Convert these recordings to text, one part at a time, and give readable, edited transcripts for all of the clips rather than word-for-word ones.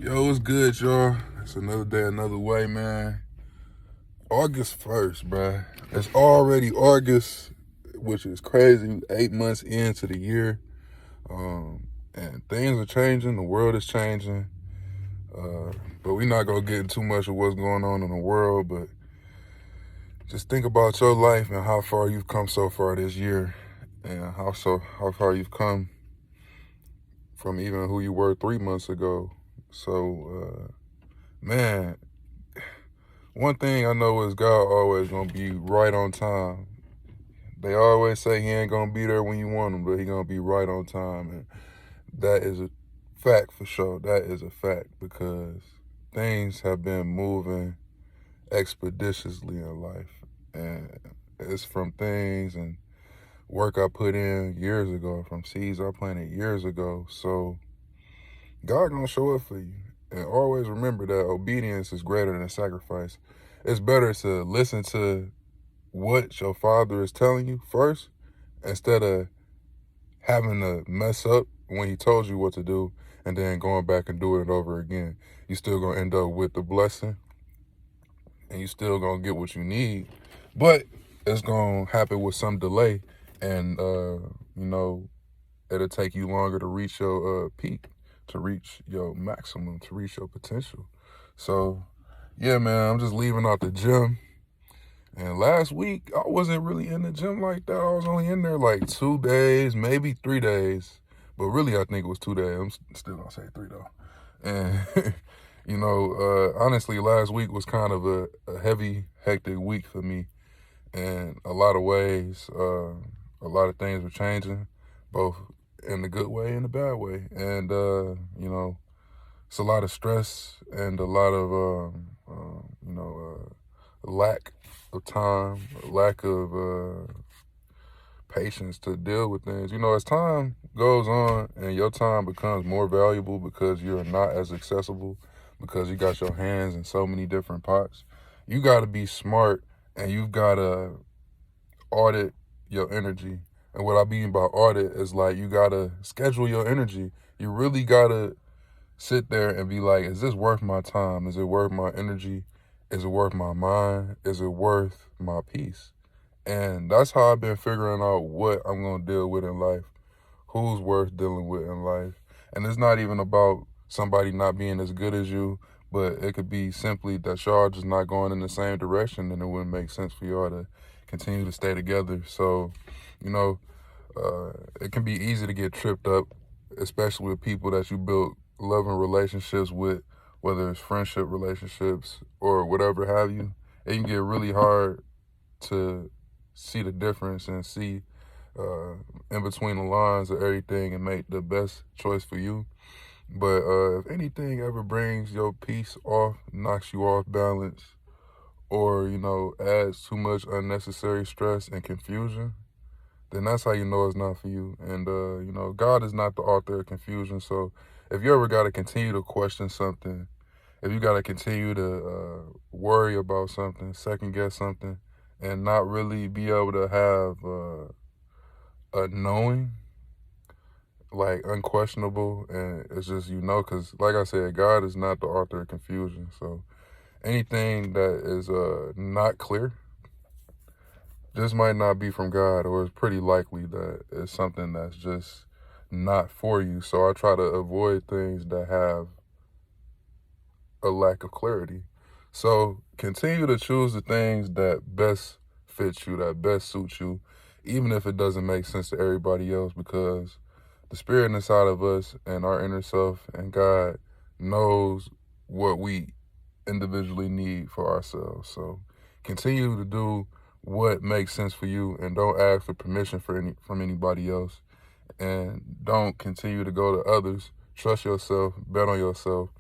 Yo, what's good, y'all? It's another day, another way, man. August 1st, bruh. It's already August, which is crazy. 8 months into the year. And things are changing. The world is changing. But we're not going to get into too much of what's going on in the world. But just think about your life and how far you've come so far this year. And how far you've come from even who you were 3 months ago. So, man, one thing I know is God always gonna be right on time. They always say he ain't gonna be there when you want him, but he gonna be right on time, and that is a fact for sure. That is a fact because things have been moving expeditiously in life, and it's from things and work I put in years ago, from seeds I planted years ago. So God gonna show up for you. And always remember that obedience is greater than sacrifice. It's better to listen to what your father is telling you first instead of having to mess up when he told you what to do and then going back and doing it over again. You still gonna end up with the blessing and you still gonna get what you need, but it's gonna happen with some delay, and it'll take you longer to reach your peak, to reach your maximum, to reach your potential. So, yeah, man, I'm just leaving out the gym. And last week, I wasn't really in the gym like that. I was only in there like 2 days, maybe 3 days. But really, I think it was 2 days. I'm still going to say three, though. And, honestly, last week was kind of a heavy, hectic week for me. And a lot of ways, a lot of things were changing, both in the good way and the bad way. And, it's a lot of stress and a lot of, lack of time, lack of patience to deal with things. As time goes on and your time becomes more valuable because you're not as accessible, because you got your hands in so many different pots, you got to be smart and you've got to audit your energy. And what I mean by audit is like you got to schedule your energy. You really got to sit there and be like, is this worth my time? Is it worth my energy? Is it worth my mind? Is it worth my peace? And that's how I've been figuring out what I'm going to deal with in life, who's worth dealing with in life. And it's not even about somebody not being as good as you, but it could be simply that y'all just not going in the same direction, and it wouldn't make sense for y'all to continue to stay together. So, you know, it can be easy to get tripped up, especially with people that you build loving relationships with, whether it's friendship relationships or whatever have you. It can get really hard to see the difference and see in between the lines of everything and make the best choice for you. But if anything ever brings your peace off, knocks you off balance, or, adds too much unnecessary stress and confusion, then that's how you know it's not for you. And, God is not the author of confusion. So if you ever got to continue to question something, if you got to continue to worry about something, second guess something, and not really be able to have a knowing, like unquestionable, and it's just, because like I said, God is not the author of confusion. So anything that is not clear, this might not be from God, or it's pretty likely that it's something that's just not for you. So I try to avoid things that have a lack of clarity. So continue to choose the things that best fit you, that best suit you, even if it doesn't make sense to everybody else, because the spirit inside of us and our inner self and God knows what we individually need for ourselves. So continue to do what makes sense for you, and don't ask for permission from anybody else, and don't continue to go to others. Trust yourself, bet on yourself,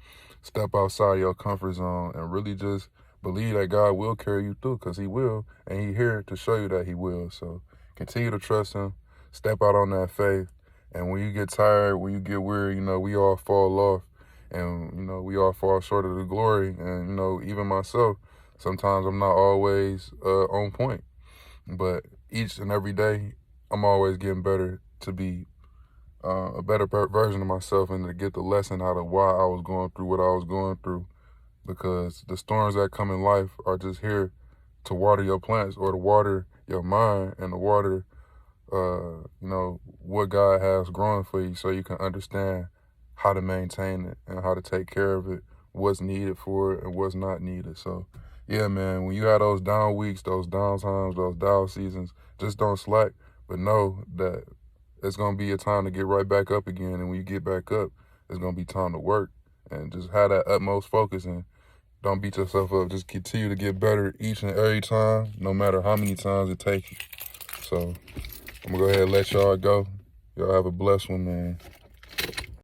step outside your comfort zone, and really just believe that God will carry you through, because he will, and he's here to show you that he will. So continue to trust him, step out on that faith, and when you get tired, when you get weary, we all fall off, and, we all fall short of the glory. And, even myself, sometimes I'm not always on point, but each and every day, I'm always getting better to be a better version of myself and to get the lesson out of why I was going through what I was going through. Because the storms that come in life are just here to water your plants or to water your mind and to water, what God has growing for you so you can understand how to maintain it and how to take care of it, what's needed for it and what's not needed. So, yeah, man, when you have those down weeks, those down times, those down seasons, just don't slack, but know that it's going to be a time to get right back up again. And when you get back up, it's going to be time to work and just have that utmost focus and don't beat yourself up. Just continue to get better each and every time, no matter how many times it takes you. So I'm going to go ahead and let y'all go. Y'all have a blessed one, man.